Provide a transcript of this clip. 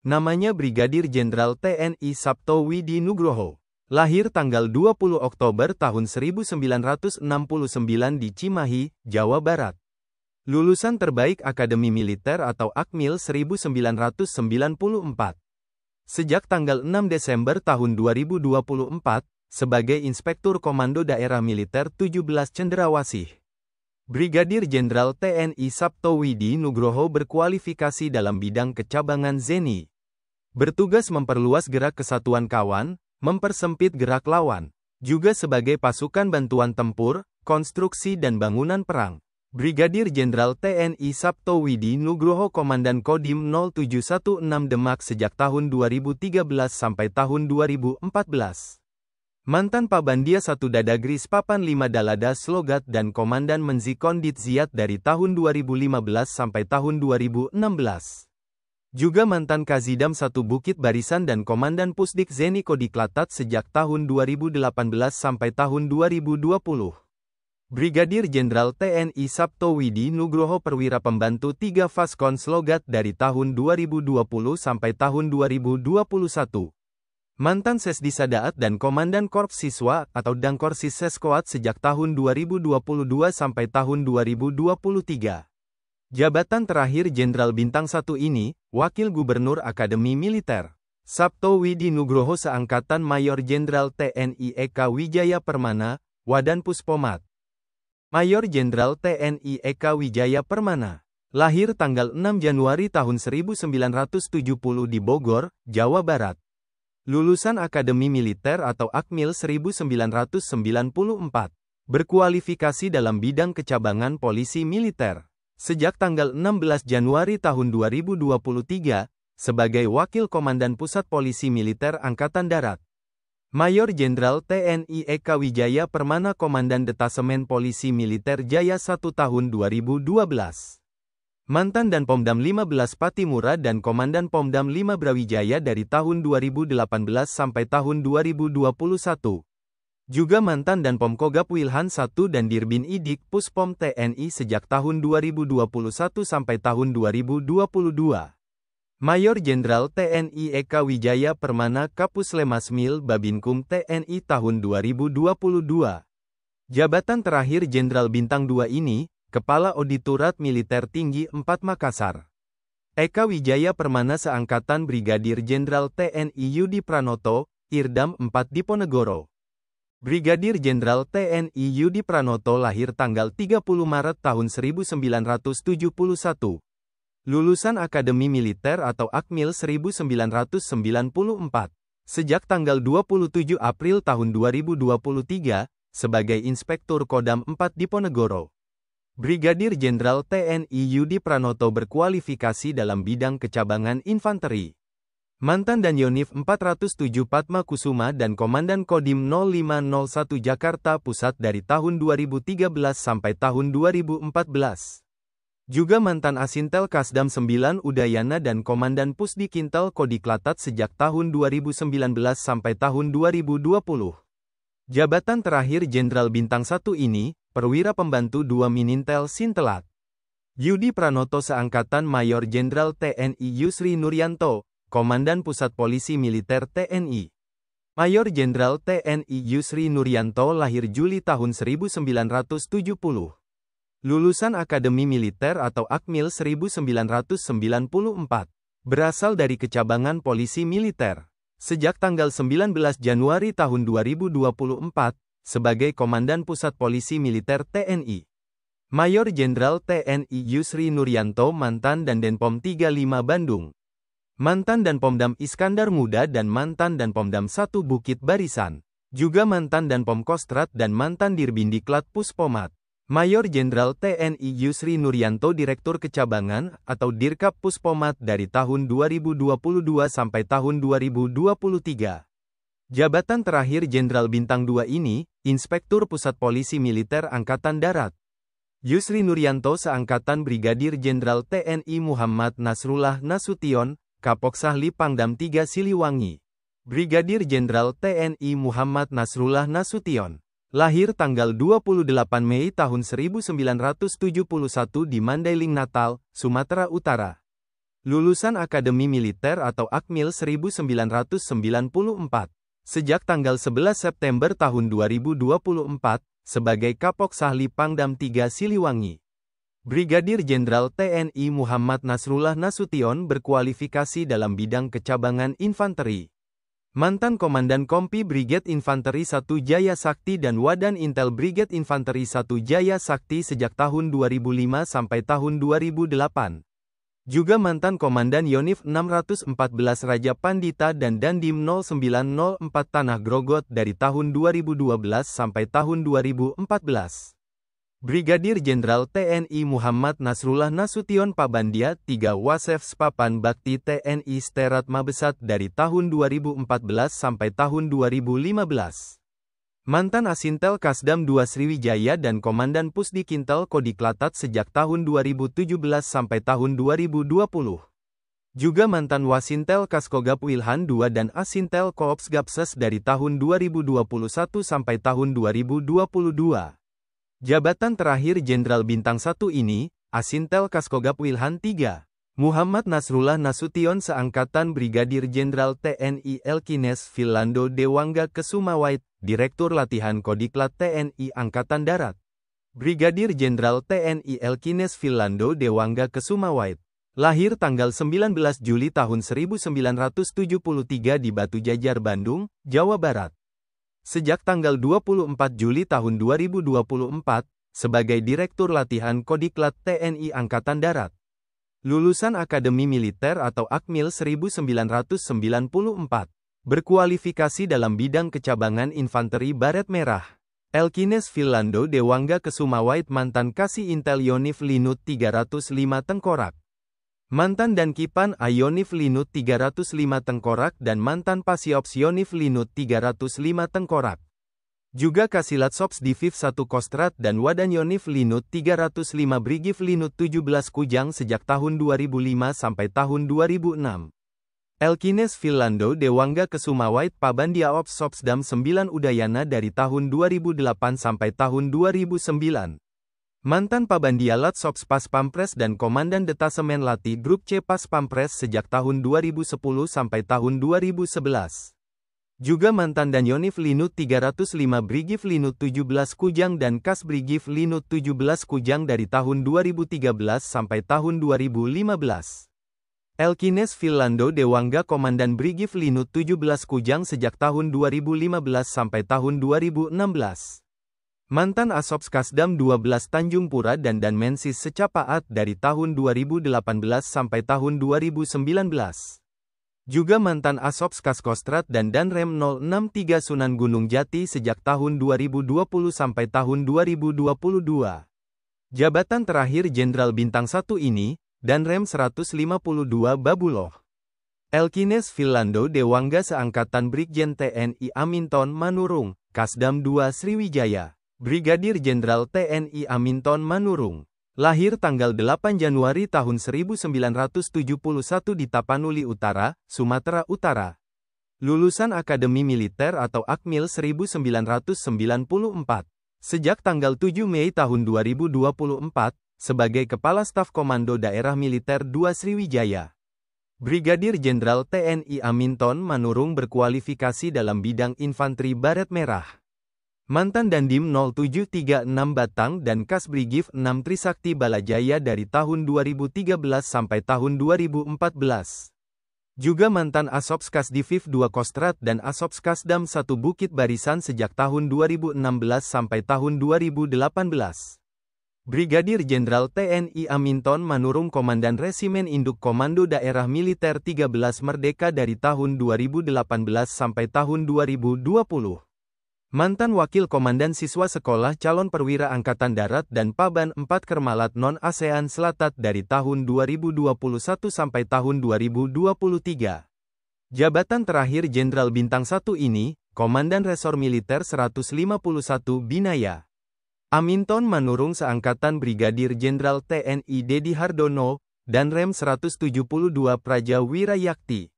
Namanya Brigadir Jenderal TNI Sabto Widi Nugroho. Lahir tanggal 20 Oktober tahun 1969 di Cimahi, Jawa Barat. Lulusan terbaik Akademi Militer atau Akmil 1994. Sejak tanggal 6 Desember tahun 2024, sebagai Inspektur Komando Daerah Militer 17 Cendrawasih. Brigadir Jenderal TNI Sabto Widi Nugroho berkualifikasi dalam bidang kecabangan ZENI. Bertugas memperluas gerak kesatuan kawan, mempersempit gerak lawan, juga sebagai pasukan bantuan tempur, konstruksi dan bangunan perang. Brigadir Jenderal TNI Sabto Widi Nugroho Komandan Kodim 0716 Demak sejak tahun 2013 sampai tahun 2014. Mantan Pabandia 1 Dadagris Papan 5 Dalada Slogat dan Komandan Menzikondit Ziyad dari tahun 2015 sampai tahun 2016. Juga mantan Kazidam 1 Bukit Barisan dan Komandan Pusdik ZENI Kodiklatat sejak tahun 2018 sampai tahun 2020. Brigadir Jenderal TNI Sabto Widi Nugroho perwira pembantu 3 Faskon Slogat dari tahun 2020 sampai tahun 2021. Mantan Sesdisa Daat dan Komandan Korps Siswa atau Dangkorsis Seskoat sejak tahun 2022 sampai tahun 2023. Jabatan terakhir Jenderal Bintang 1 ini, Wakil Gubernur Akademi Militer. Sabto Widi Nugroho seangkatan Mayor Jenderal TNI Eka Wijaya Permana, Wadan Puspomat. Mayor Jenderal TNI Eka Wijaya Permana. Lahir tanggal 6 Januari tahun 1970 di Bogor, Jawa Barat. Lulusan Akademi Militer atau Akmil 1994. Berkualifikasi dalam bidang kecabangan polisi militer. Sejak tanggal 16 Januari tahun 2023, sebagai Wakil Komandan Pusat Polisi Militer Angkatan Darat. Mayor Jenderal TNI Eka Wijaya Permana Komandan Detasemen Polisi Militer Jaya 1 tahun 2012. Mantan dan Pomdam 15 Patimura dan Komandan Pomdam 5 Brawijaya dari tahun 2018 sampai tahun 2021. Juga mantan dan Pomkogap Wilhan 1 dan Dirbin Idik Puspom TNI sejak tahun 2021 sampai tahun 2022. Mayor Jenderal TNI Eka Wijaya Permana Kapuslemasmil Babinkum TNI tahun 2022. Jabatan terakhir Jenderal Bintang 2 ini, Kepala Auditorat Militer Tinggi 4 Makassar. Eka Wijaya Permana seangkatan Brigadir Jenderal TNI Yudi Pranoto, Irdam 4 Diponegoro. Brigadir Jenderal TNI Yudi Pranoto lahir tanggal 30 Maret tahun 1971. Lulusan Akademi Militer atau Akmil 1994. Sejak tanggal 27 April tahun 2023, sebagai Inspektur Kodam 4 Diponegoro. Brigadir Jenderal TNI Yudi Pranoto berkualifikasi dalam bidang kecabangan infanteri. Mantan Danionif 407 Padma Kusuma dan Komandan Kodim 0501 Jakarta Pusat dari tahun 2013 sampai tahun 2014. Juga mantan Asintel Kasdam 9 Udayana dan Komandan Pusdik Intel Kodiklatat sejak tahun 2019 sampai tahun 2020. Jabatan terakhir Jenderal Bintang 1 ini, Perwira Pembantu 2 Minintel Sintelat. Yudi Pranoto seangkatan Mayor Jenderal TNI Yusri Nuryanto, Komandan Pusat Polisi Militer TNI. Mayor Jenderal TNI Yusri Nuryanto lahir Juli tahun 1970. Lulusan Akademi Militer atau Akmil 1994. Berasal dari kecabangan polisi militer. Sejak tanggal 19 Januari tahun 2024, sebagai Komandan Pusat Polisi Militer TNI. Mayor Jenderal TNI Yusri Nuryanto mantan dan Denpom 35 Bandung. Mantan dan Pomdam Iskandar Muda dan mantan dan Pomdam 1 Bukit Barisan. Juga mantan dan Pomkostrat dan mantan Dirbindiklat Puspomat. Mayor Jenderal TNI Yusri Nuryanto Direktur Kecabangan atau Dirkap Puspomat dari tahun 2022 sampai tahun 2023. Jabatan terakhir Jenderal Bintang 2 ini, Inspektur Pusat Polisi Militer Angkatan Darat. Yusri Nuryanto seangkatan Brigadir Jenderal TNI Muhammad Nasrullah Nasution, Kapoksahli Pangdam 3 Siliwangi. Brigadir Jenderal TNI Muhammad Nasrullah Nasution. Lahir tanggal 28 Mei tahun 1971 di Mandailing Natal, Sumatera Utara. Lulusan Akademi Militer atau Akmil 1994. Sejak tanggal 11 September tahun 2024, sebagai Kapok Sahli Pangdam 3 Siliwangi. Brigadir Jenderal TNI Muhammad Nasrullah Nasution berkualifikasi dalam bidang kecabangan infanteri. Mantan Komandan Kompi Brigade Infanteri 1 Jaya Sakti dan Wadan Intel Brigade Infanteri 1 Jaya Sakti sejak tahun 2005 sampai tahun 2008. Juga mantan Komandan Yonif 614 Raja Pandita dan Dandim 0904 Tanah Grogot dari tahun 2012 sampai tahun 2014. Brigadir Jenderal TNI Muhammad Nasrullah Nasution Pabandia 3 Wasef Papan Bakti TNI Sterat Mabesat dari tahun 2014 sampai tahun 2015. Mantan Asintel Kasdam 2 Sriwijaya dan Komandan Pusdikintel Kodiklatat sejak tahun 2017 sampai tahun 2020. Juga mantan Wasintel Kaskogap Wilhan 2 dan Asintel Koops Gapses dari tahun 2021 sampai tahun 2022. Jabatan terakhir Jenderal Bintang 1 ini, Asintel Kaskogap Wilhan 3. Muhammad Nasrullah Nasution seangkatan Brigadir Jenderal TNI Elkines Philando Dewangga Kesumawait, Direktur Latihan Kodiklat TNI Angkatan Darat. Brigadir Jenderal TNI Elkines Philando Dewangga Kesumawait. Lahir tanggal 19 Juli tahun 1973 di Batu Jajar, Bandung, Jawa Barat. Sejak tanggal 24 Juli tahun 2024, sebagai Direktur Latihan Kodiklat TNI Angkatan Darat. Lulusan Akademi Militer atau Akmil 1994. Berkualifikasi dalam bidang kecabangan infanteri baret merah. Elkines Philando Dewangga Kesumawait mantan Kasih Intel Yonif Linut 305 Tengkorak. Mantan Dankipan Ayonif Linut 305 Tengkorak dan mantan Pasiops Yonif Linut 305 Tengkorak. Juga Kasilat Sops Diviv 1 Kostrat dan Wadan Yonif Linut 305 Brigif Linut 17 Kujang sejak tahun 2005 sampai tahun 2006. Elkines Philando Dewangga Kesumawait Pabandia Ops Sopsdam 9 Udayana dari tahun 2008 sampai tahun 2009. Mantan Pabandia Lat Sops Pas Pampres dan Komandan Detasemen Lati Grup C Pas Pampres sejak tahun 2010 sampai tahun 2011. Juga mantan Danyonif Linut 305 Brigif Linut 17 Kujang dan Kas Brigif Linut 17 Kujang dari tahun 2013 sampai tahun 2015. Elkines Philando Dewangga Komandan Brigif Linut 17 Kujang sejak tahun 2015 sampai tahun 2016. Mantan Asops Kasdam 12 Tanjung Pura dan Danmensis Secapaat dari tahun 2018 sampai tahun 2019. Juga mantan Asops Kaskostrat dan Danrem 063 Sunan Gunung Jati sejak tahun 2020 sampai tahun 2022. Jabatan terakhir Jenderal Bintang 1 ini, Danrem 152 Babuloh. Elkines Philando Dewangga seangkatan Brigjen TNI Aminton Manurung, Kasdam 2 Sriwijaya. Brigadir Jenderal TNI Aminton Manurung. Lahir tanggal 8 Januari tahun 1971 di Tapanuli Utara, Sumatera Utara. Lulusan Akademi Militer atau Akmil 1994. Sejak tanggal 7 Mei tahun 2024, sebagai Kepala Staf Komando Daerah Militer 2 Sriwijaya. Brigadir Jenderal TNI Aminton Manurung berkualifikasi dalam bidang infanteri baret merah. Mantan Dandim 0736 Batang dan Kas Brigif 6 Trisakti Balajaya dari tahun 2013 sampai tahun 2014. Juga mantan Asops Kasdiviv 2 Kostrat dan Asops Kasdam 1 Bukit Barisan sejak tahun 2016 sampai tahun 2018. Brigadir Jenderal TNI Aminton Manurung Komandan Resimen Induk Komando Daerah Militer 13 Merdeka dari tahun 2018 sampai tahun 2020. Mantan Wakil Komandan Siswa Sekolah Calon Perwira Angkatan Darat dan Paban 4 Kermalat Non-ASEAN Selatat dari tahun 2021 sampai tahun 2023. Jabatan terakhir Jenderal Bintang 1 ini, Komandan Resor Militer 151 Binaya. Aminton Manurung seangkatan Brigadir Jenderal TNI Dedi Hardono, dan Rem 172 Praja Wirayakti.